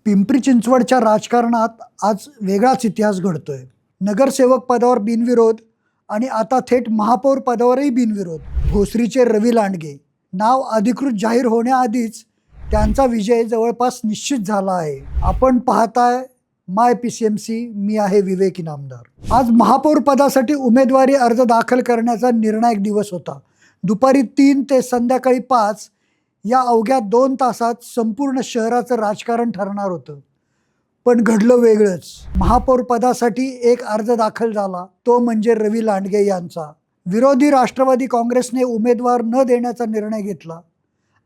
पिंपरी चिंचवडच्या राजकारणात आज वेगळाच इतिहास घडतोय। नगरसेवक पदावर बिनविरोध आणि आता थेट महापौर पदावरही बिनविरोध भोसरीचे रवी लांडगे नाव अधिकृत जाहीर होण्याआधीच त्यांचा विजय जवळपास निश्चित झाला आहे। आपण पाहताय माय पीसीएमसी, मी आहे विवेक इनामदार। आज महापौर पदासाठी उमेदवारी अर्ज दाखल करण्याचा निर्णायक दिवस होता। दुपारी 3 ते संध्याकाळी 5 या अवघ्या 2 तासात संपूर्ण शहराचं राजकारण ठरणार होतं। पण घडलं वेगळंच। महापौर पदासाठी एक अर्ज दाखल झाला, तो म्हणजे रवी लांडगे यांचा। विरोधी राष्ट्रवादी काँग्रेसने उमेदवार न देण्याचा निर्णय घेतला।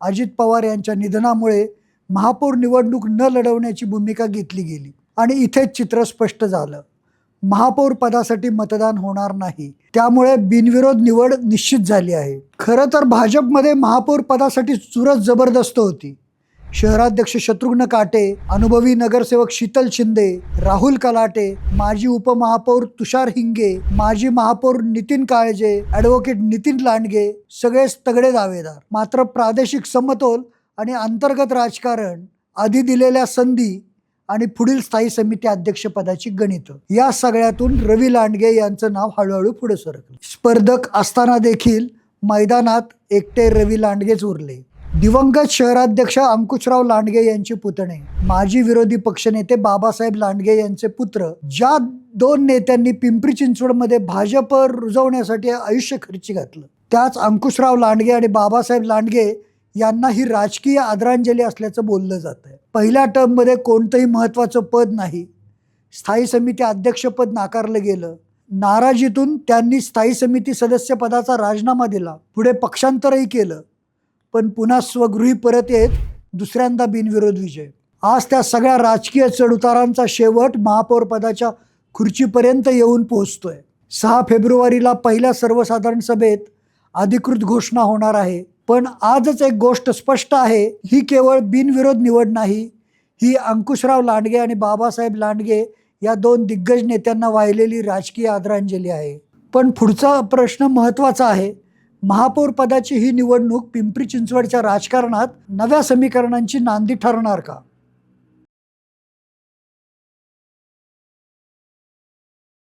अजित पवार यांच्या निधनामुळे महापौर निवडणूक न लढवण्याची भूमिका घेतली गेली आणि इथेच चित्र स्पष्ट झालं। महापौर पदासाठी मतदान होणार नाही, त्यामुळे बिनविरोध निवड निश्चित झाली आहे। खरं तर भाजपमध्ये महापौर पदासाठी चुरस जबरदस्त होती। शहराध्यक्ष शत्रुघ्न काटे, अनुभवी नगरसेवक शीतल शिंदे, राहुल कलाटे, माजी उपमहापौर तुषार हिंगे, माजी महापौर नितीन काळजे, ॲडव्होकेट नितीन लांडगे सगळेच तगडे दावेदार। मात्र प्रादेशिक समतोल आणि अंतर्गत राजकारण, आधी दिलेल्या संधी आणि पुढील स्थायी समिती अध्यक्षपदाची गणितं, या सगळ्यातून रवी लांडगे यांचं नाव हळूहळू पुढे सरकलं। स्पर्धक असताना देखील मैदानात एकटे रवी लांडगेच उरले। दिवंगत शहराध्यक्ष अंकुशराव लांडगे यांचे पुतणे, माजी विरोधी पक्षनेते बाबासाहेब लांडगे यांचे पुत्र, ज्या 2 नेत्यांनी पिंपरी चिंचवडमध्ये भाजप रुजवण्यासाठी आयुष्य खर्ची घातलं, त्याच अंकुशराव लांडगे आणि बाबासाहेब लांडगे यांना ही राजकीय आदरांजली असल्याचं बोललं जातंय। पहिल्या टर्ममध्ये कोणतंही महत्त्वाचं पद नाही, स्थायी समिती अध्यक्षपद नाकारलं गेलं। नाराजीतून त्यांनी स्थायी समिती सदस्य पदाचा राजीनामा दिला, पुढे पक्षांतरही केलं, पण पुन्हा स्वगृही परत येत दुसऱ्यांदा बिनविरोध विजय। आज त्या सगळ्या राजकीय चढउतारांचा शेवट महापौर पदाच्या खुर्चीपर्यंत येऊन पोहोचतोय। 6 फेब्रुवारीला पहिल्या सर्वसाधारण सभेत अधिकृत घोषणा होणार आहे। पण आजच एक गोष्ट स्पष्ट आहे, ही केवळ बिनविरोध निवड नाही, ही अंकुशराव लांडगे आणि बाबासाहेब लांडगे या 2 दिग्गज नेत्यांना वाहिलेली राजकीय आदरांजली आहे। पण पुढचा प्रश्न महत्त्वाचा आहे, महापौर पदाची ही निवडणूक पिंपरी चिंचवडच्या राजकारणात नव्या समीकरणांची नांदी ठरणार का?